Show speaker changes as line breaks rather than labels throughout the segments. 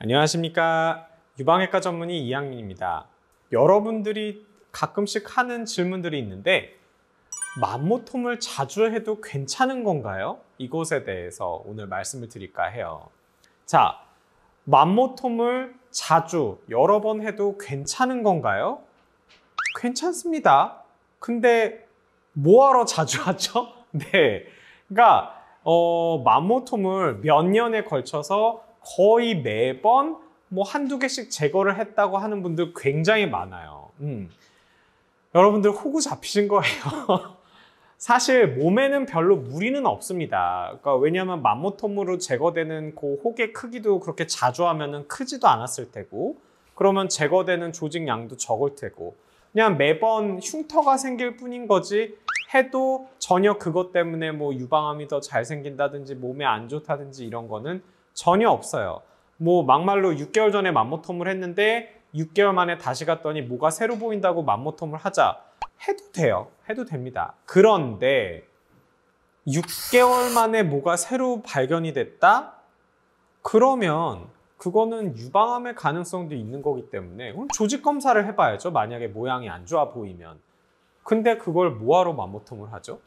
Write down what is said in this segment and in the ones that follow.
안녕하십니까. 유방외과 전문의 이학민입니다. 여러분들이 가끔씩 하는 질문들이 있는데 만모톰을 자주 해도 괜찮은 건가요? 이것에 대해서 오늘 말씀을 드릴까 해요. 자, 만모톰을 자주 여러 번 해도 괜찮은 건가요? 괜찮습니다. 근데 뭐하러 자주 하죠? 네, 그러니까 만모톰을 몇 년에 걸쳐서 거의 매번 뭐 한두 개씩 제거를 했다고 하는 분들 굉장히 많아요. 여러분들 호구 잡히신 거예요. 사실 몸에는 별로 무리는 없습니다. 그러니까 왜냐하면 만모톰으로 제거되는 그 혹의 크기도 그렇게 자주 하면은 크지도 않았을 테고, 그러면 제거되는 조직 양도 적을 테고, 그냥 매번 흉터가 생길 뿐인 거지 해도 전혀 그것 때문에 뭐 유방암이 더 잘 생긴다든지 몸에 안 좋다든지 이런 거는 전혀 없어요. 뭐 막말로 6개월 전에 만모톰을 했는데 6개월 만에 다시 갔더니 뭐가 새로 보인다고 만모톰을 하자. 해도 돼요. 해도 됩니다. 그런데 6개월 만에 뭐가 새로 발견이 됐다? 그러면 그거는 유방암의 가능성도 있는 거기 때문에 조직 검사를 해봐야죠. 만약에 모양이 안 좋아 보이면. 근데 그걸 뭐하러 만모톰을 하죠?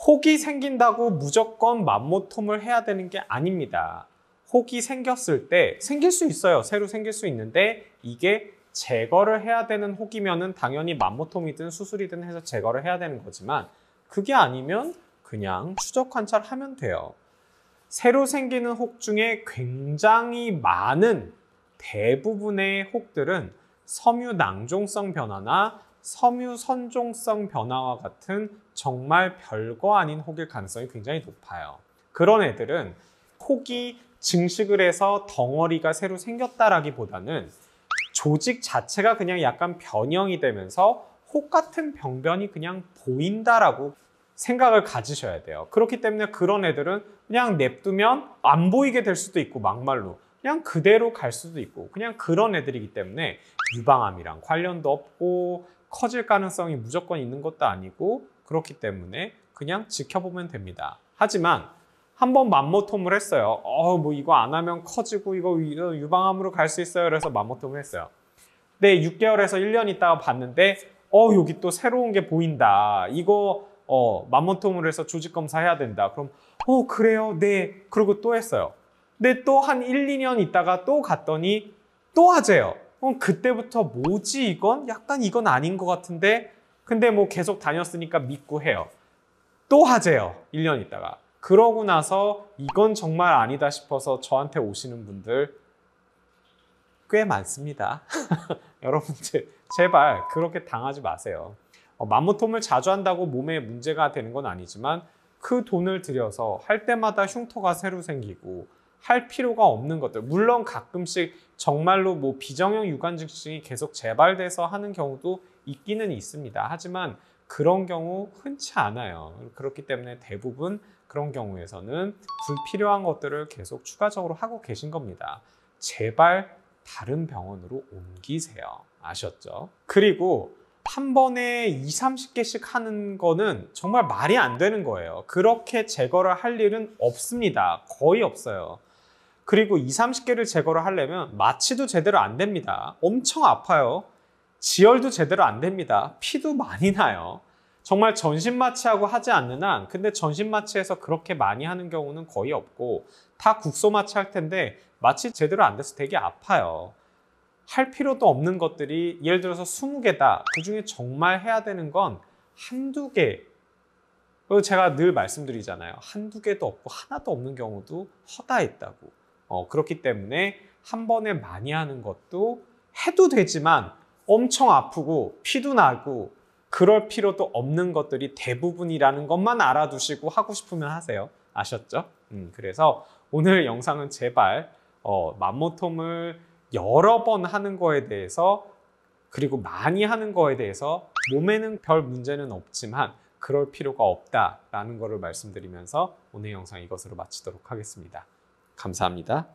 혹이 생긴다고 무조건 만모톰을 해야 되는 게 아닙니다. 혹이 생겼을 때 생길 수 있어요. 새로 생길 수 있는데 이게 제거를 해야 되는 혹이면은 당연히 만모톰이든 수술이든 해서 제거를 해야 되는 거지만, 그게 아니면 그냥 추적 관찰하면 돼요. 새로 생기는 혹 중에 굉장히 많은 대부분의 혹들은 섬유 낭종성 변화나 섬유 선종성 변화와 같은 정말 별거 아닌 혹일 가능성이 굉장히 높아요. 그런 애들은 혹이 증식을 해서 덩어리가 새로 생겼다라기보다는 조직 자체가 그냥 약간 변형이 되면서 혹 같은 병변이 그냥 보인다라고 생각을 가지셔야 돼요. 그렇기 때문에 그런 애들은 그냥 냅두면 안 보이게 될 수도 있고, 막말로 그냥 그대로 갈 수도 있고, 그냥 그런 애들이기 때문에 유방암이랑 관련도 없고 커질 가능성이 무조건 있는 것도 아니고, 그렇기 때문에 그냥 지켜보면 됩니다. 하지만 한번 만모톰을 했어요. 뭐 이거 안 하면 커지고 이거 유방암으로 갈 수 있어요. 그래서 만모톰을 했어요. 근데 6개월에서 1년 있다가 봤는데 여기 또 새로운 게 보인다. 이거 만모톰으로 해서 조직 검사해야 된다. 그럼 그래요. 네. 그리고 또 했어요. 근데 또 한 1, 2년 있다가 또 갔더니 또 하재요. 그때부터 뭐지 이건? 약간 이건 아닌 것 같은데, 근데 뭐 계속 다녔으니까 믿고 해요. 또 하재요. 1년 있다가. 그러고 나서 이건 정말 아니다 싶어서 저한테 오시는 분들 꽤 많습니다. 여러분들 제발 그렇게 당하지 마세요. 만모톰을 자주 한다고 몸에 문제가 되는 건 아니지만 그 돈을 들여서 할 때마다 흉터가 새로 생기고 할 필요가 없는 것들, 물론 가끔씩 정말로 뭐 비정형 유관증식이 계속 재발돼서 하는 경우도 있기는 있습니다. 하지만 그런 경우 흔치 않아요. 그렇기 때문에 대부분 그런 경우에서는 불필요한 것들을 계속 추가적으로 하고 계신 겁니다. 제발 다른 병원으로 옮기세요. 아셨죠? 그리고 한 번에 20, 30개씩 하는 거는 정말 말이 안 되는 거예요. 그렇게 제거를 할 일은 없습니다. 거의 없어요. 그리고 20, 30개를 제거를 하려면 마취도 제대로 안 됩니다. 엄청 아파요. 지혈도 제대로 안 됩니다. 피도 많이 나요. 정말 전신 마취하고 하지 않는 한, 근데 전신 마취해서 그렇게 많이 하는 경우는 거의 없고 다 국소 마취할 텐데 마취 제대로 안 돼서 되게 아파요. 할 필요도 없는 것들이 예를 들어서 20개다. 그중에 정말 해야 되는 건 한두 개. 그리고 제가 늘 말씀드리잖아요. 한두 개도 없고 하나도 없는 경우도 허다했다고. 그렇기 때문에 한 번에 많이 하는 것도 해도 되지만 엄청 아프고 피도 나고 그럴 필요도 없는 것들이 대부분이라는 것만 알아두시고 하고 싶으면 하세요. 아셨죠? 그래서 오늘 영상은 제발 만모톰을 여러 번 하는 거에 대해서, 그리고 많이 하는 거에 대해서 몸에는 별 문제는 없지만 그럴 필요가 없다라는 거를 말씀드리면서 오늘 영상 이것으로 마치도록 하겠습니다. 감사합니다.